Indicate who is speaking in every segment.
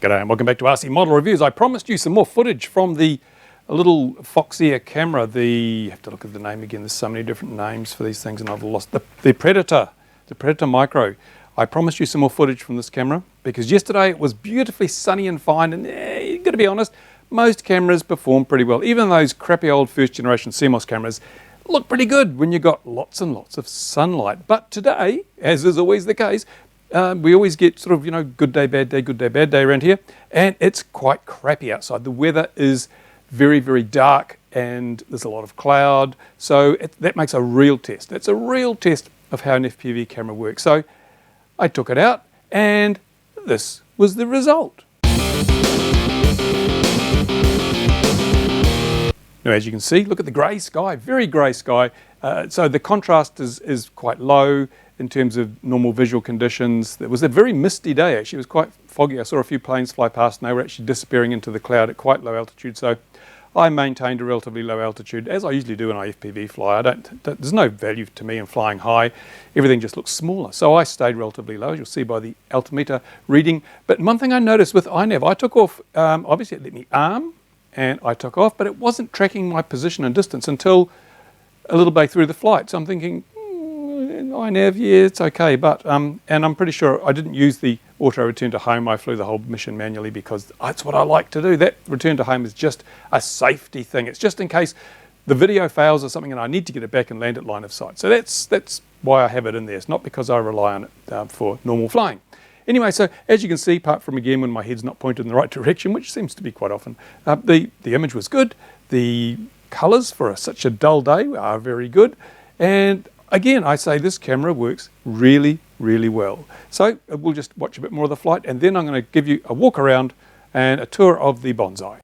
Speaker 1: G'day and welcome back to RC Model Reviews. I promised you some more footage from the little Foxeer camera, I have to look at the name again, there's so many different names for these things and I've lost, the Predator Micro. I promised you some more footage from this camera because yesterday it was beautifully sunny and fine, and you've got to be honest, most cameras perform pretty well. Even those crappy old first generation CMOS cameras look pretty good when you've got lots and lots of sunlight. But today, as is always the case, we always get sort of, good day, bad day around here, and it's quite crappy outside. The weather is very, very dark and there's a lot of cloud, so that makes a real test. It's a real test of how an FPV camera works. So I took it out and this was the result. Now, as you can see, look at the grey sky, very grey sky. So the contrast is quite low in terms of normal visual conditions. It was a very misty day, actually. It was quite foggy. I saw a few planes fly past and they were actually disappearing into the cloud at quite low altitude. So I maintained a relatively low altitude, as I usually do when I FPV fly. There's no value to me in flying high. Everything just looks smaller. So I stayed relatively low, as you'll see by the altimeter reading. But one thing I noticed with iNav, I took off, obviously it let me arm, and I took off, but it wasn't tracking my position and distance until a little bit through the flight. So I'm thinking, iNav, yeah, it's okay, but and I'm pretty sure I didn't use the auto return to home. I flew the whole mission manually because that's what I like to do. That return to home is just a safety thing. It's just in case the video fails or something and I need to get it back and land at line of sight. So that's why I have it in there. It's not because I rely on it for normal flying. Anyway, so as you can see, apart from again when my head's not pointed in the right direction, which seems to be quite often, the image was good. The colours for such a dull day are very good. And again, I say this camera works really, really well. So we'll just watch a bit more of the flight and then I'm going to give you a walk around and a tour of the Bonsai.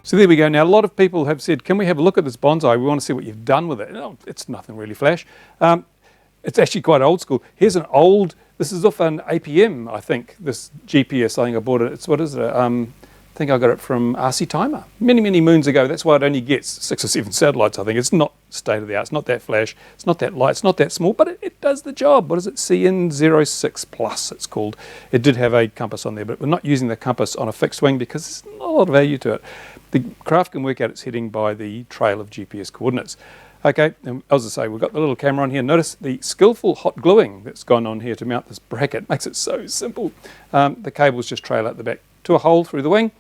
Speaker 1: So there we go. Now, a lot of people have said, can we have a look at this bonsai? We want to see what you've done with it. No, it's nothing really flash. It's actually quite old school. Here's an old, this is off an APM, I think, this GPS. I think I bought it. It's, what is it? I think I got it from RC Timer many, many moons ago. That's why it only gets 6 or 7 satellites, I think. It's not state of the art. It's not that flash. It's not that light. It's not that small, but it does the job. What is it? CN06 Plus, it's called. It did have a compass on there, but we're not using the compass on a fixed wing because there's not a lot of value to it. The craft can work out its heading by the trail of GPS coordinates. Okay, and as I say, we've got the little camera on here. Notice the skillful hot gluing that's gone on here to mount this bracket. Makes it so simple. The cables just trail out the back to a hole through the wing.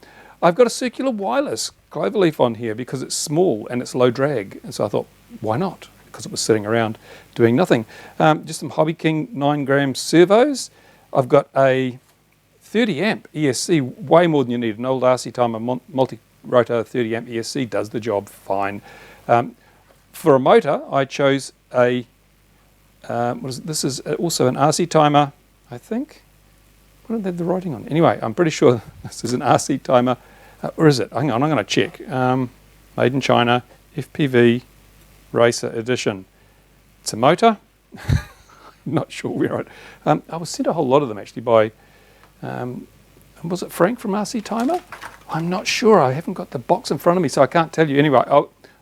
Speaker 1: I've got a circular wireless cloverleaf on here because it's small and it's low drag. And so I thought, why not? Because it was sitting around doing nothing. Just some Hobby King 9-gram servos. I've got a 30 amp ESC, way more than you need. An old RC Timer multi-rotor 30 amp ESC does the job fine. For a motor, I chose a, this is also an RC Timer, I think. What did they have the writing on? Anyway, I'm pretty sure this is an RC Timer. Where is it? Hang on, I'm going to check. Made in China, FPV Racer Edition. It's a motor. Not sure where I was sent a whole lot of them actually by, was it Frank from RC Timer? I'm not sure. I haven't got the box in front of me, so I can't tell you. Anyway,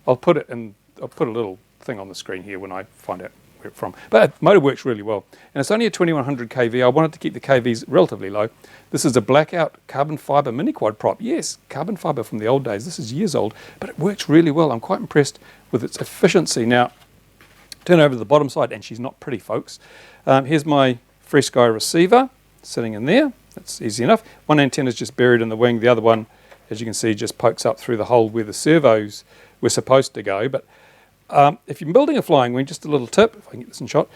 Speaker 1: I'll put it in. I'll put a little thing on the screen here when I find out where it's from. But the motor works really well. And it's only a 2100 kV. I wanted to keep the KVs relatively low. This is a blackout carbon fibre mini quad prop. Yes, carbon fibre from the old days. This is years old, but it works really well. I'm quite impressed with its efficiency. Now, turn over to the bottom side, and she's not pretty, folks. Here's my FreshSky receiver sitting in there. That's easy enough. One antenna is just buried in the wing. The other one, as you can see, just pokes up through the hole where the servos were supposed to go. But if you're building a flying wing, just a little tip, if I can get this in shot,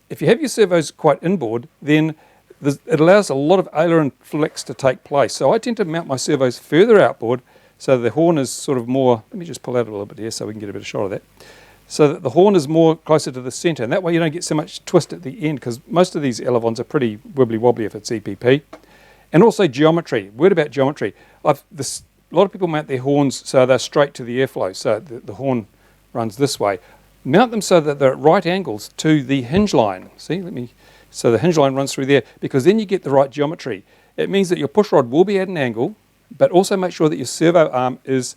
Speaker 1: if you have your servos quite inboard, then it allows a lot of aileron flex to take place. So I tend to mount my servos further outboard so the horn is sort of more, let me just pull out a little bit here so we can get a bit of shot of that, so that the horn is more closer to the centre, and that way you don't get so much twist at the end, because most of these elevons are pretty wibbly-wobbly if it's EPP. And also geometry. Word about geometry. A lot of people mount their horns so they're straight to the airflow, so the horn runs this way. Mount them so that they're at right angles to the hinge line. See, so the hinge line runs through there, because then you get the right geometry. It means that your push rod will be at an angle, but also make sure that your servo arm is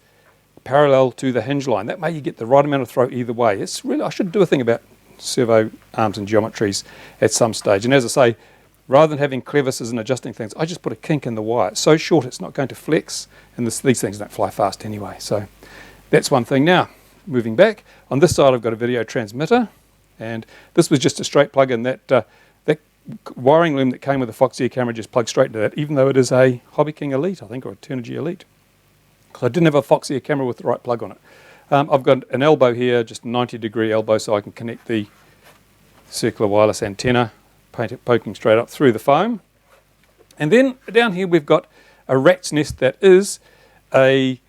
Speaker 1: parallel to the hinge line. That way you get the right amount of throw either way. It's really, I should do a thing about servo arms and geometries at some stage. And as I say, rather than having clevises and adjusting things, I just put a kink in the wire. It's so short it's not going to flex, and these things don't fly fast anyway. So that's one thing. Now, moving back, on this side I've got a video transmitter, and this was just a straight plug-in. That wiring loom that came with the Foxeer camera just plugged straight into that, even though it is a Hobby King Elite, I think, or a Turnigy Elite. Because I didn't have a Foxeer camera with the right plug on it. I've got an elbow here, just a 90-degree elbow, so I can connect the circular wireless antenna, poking straight up through the foam. And then down here we've got a rat's nest that is a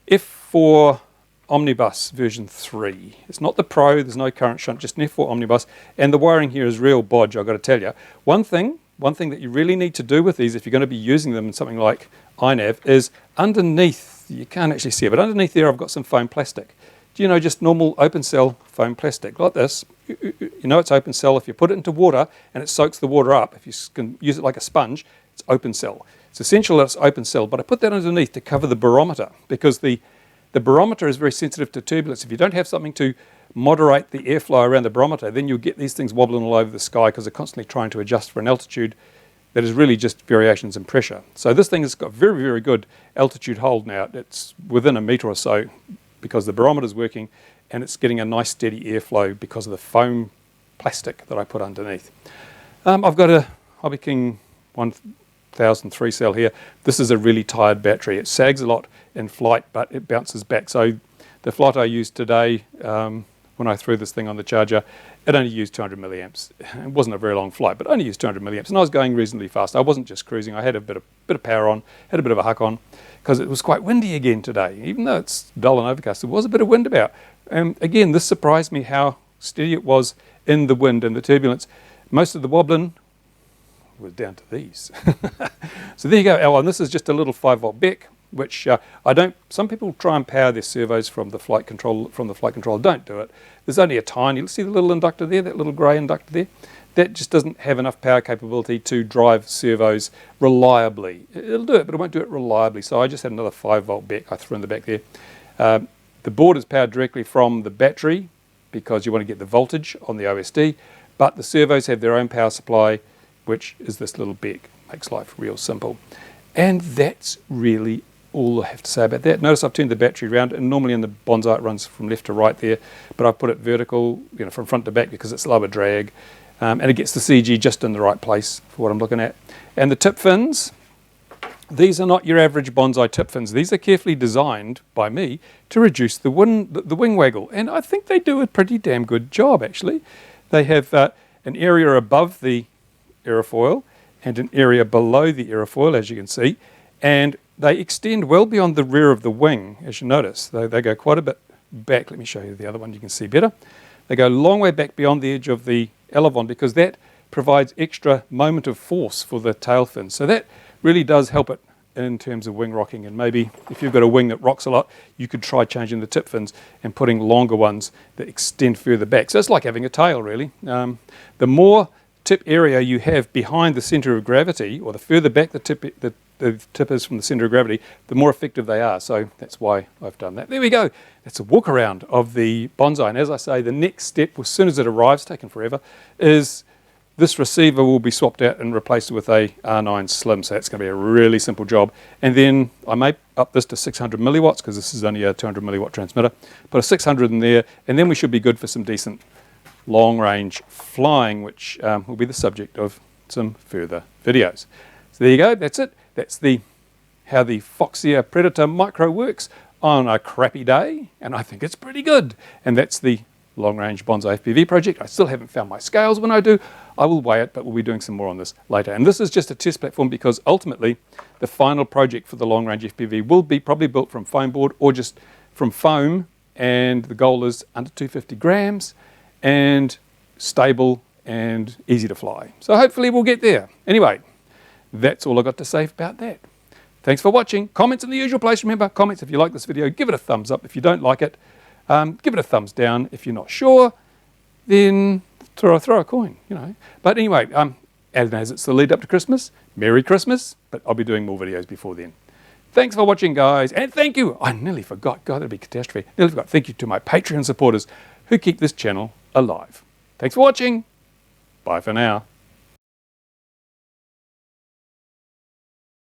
Speaker 1: F4 Omnibus version 3. It's not the Pro, there's no current shunt, just an F4 Omnibus, and the wiring here is real bodge, I've got to tell you. One thing that you really need to do with these if you're going to be using them in something like iNav is underneath, you can't actually see it, but underneath there I've got some foam plastic. Do you know, just normal open cell foam plastic like this? You know it's open cell if you put it into water and it soaks the water up. If you can use it like a sponge, it's open cell. It's essential that it's open cell, but I put that underneath to cover the barometer, because the barometer is very sensitive to turbulence. If you don't have something to moderate the airflow around the barometer, then you'll get these things wobbling all over the sky because they're constantly trying to adjust for an altitude that is really just variations in pressure. So this thing has got very, very good altitude hold now. It's within a metre or so because the barometer's working, and it's getting a nice steady airflow because of the foam plastic that I put underneath. I've got a Hobby King 1003 cell here. This is a really tired battery. It sags a lot in flight, but it bounces back. So the flight I used today, when I threw this thing on the charger, it only used 200 milliamps. It wasn't a very long flight, but only used 200 milliamps, and I was going reasonably fast. I wasn't just cruising. I had a bit of power on, had a bit of a huck on, because it was quite windy again today. Even though it's dull and overcast, there was a bit of wind about. Again, this surprised me how steady it was in the wind and the turbulence. Most of the wobbling was down to these. So there you go, Alan. This is just a little 5-volt Beck. which some people try and power their servos from the flight control, Don't do it. There's only a tiny, let's see the little inductor there, that little grey inductor there? That just doesn't have enough power capability to drive servos reliably. It'll do it, but it won't do it reliably. So I just had another 5-volt back I threw in the back there. The board is powered directly from the battery because you want to get the voltage on the OSD, but the servos have their own power supply, which is this little beck. Makes life real simple. And that's really all I have to say about that. Notice I've turned the battery around, and normally in the Bonsai it runs from left to right there, but I've put it vertical, from front to back because it's lower drag, and it gets the CG just in the right place for what I'm looking at. And the tip fins, these are not your average Bonsai tip fins. These are carefully designed by me to reduce the wing waggle, and I think they do a pretty damn good job actually. They have an area above the aerofoil and an area below the aerofoil, as you can see, and they extend well beyond the rear of the wing, as you notice. They go quite a bit back. Let me show you the other one, you can see better. They go a long way back beyond the edge of the elevon because that provides extra moment of force for the tail fin. So that really does help it in terms of wing rocking, and maybe if you've got a wing that rocks a lot, you could try changing the tip fins and putting longer ones that extend further back. So it's like having a tail, really. The more tip area you have behind the center of gravity, or the further back the tip is from the center of gravity, the more effective they are. So that's why I've done that. There we go. That's a walk around of the Bonsai. And as I say, the next step, as soon as it arrives, taken forever, is this receiver will be swapped out and replaced with a R9 Slim. So that's going to be a really simple job. And then I may up this to 600 milliwatts because this is only a 200 milliwatt transmitter. Put a 600 in there, and then we should be good for some decent long-range flying, which will be the subject of some further videos. So there you go, that's it. That's how the Foxeer Predator Micro works on a crappy day, and I think it's pretty good. And that's the long-range Bonsai FPV project. I still haven't found my scales. When I do, I will weigh it, but we'll be doing some more on this later. And this is just a test platform because ultimately the final project for the long-range FPV will be probably built from foam board or just from foam, and the goal is under 250 grams and stable and easy to fly. So hopefully we'll get there. Anyway, that's all I've got to say about that. Thanks for watching. Comments in the usual place. Remember, comments if you like this video, give it a thumbs up. If you don't like it, give it a thumbs down. If you're not sure, then throw a coin, But anyway, as it's the lead up to Christmas, Merry Christmas, but I'll be doing more videos before then. Thanks for watching, guys, and thank you. I nearly forgot. God, that'd be a catastrophe. Nearly forgot. Thank you to my Patreon supporters who keep this channel alive. Thanks for watching. Bye for now.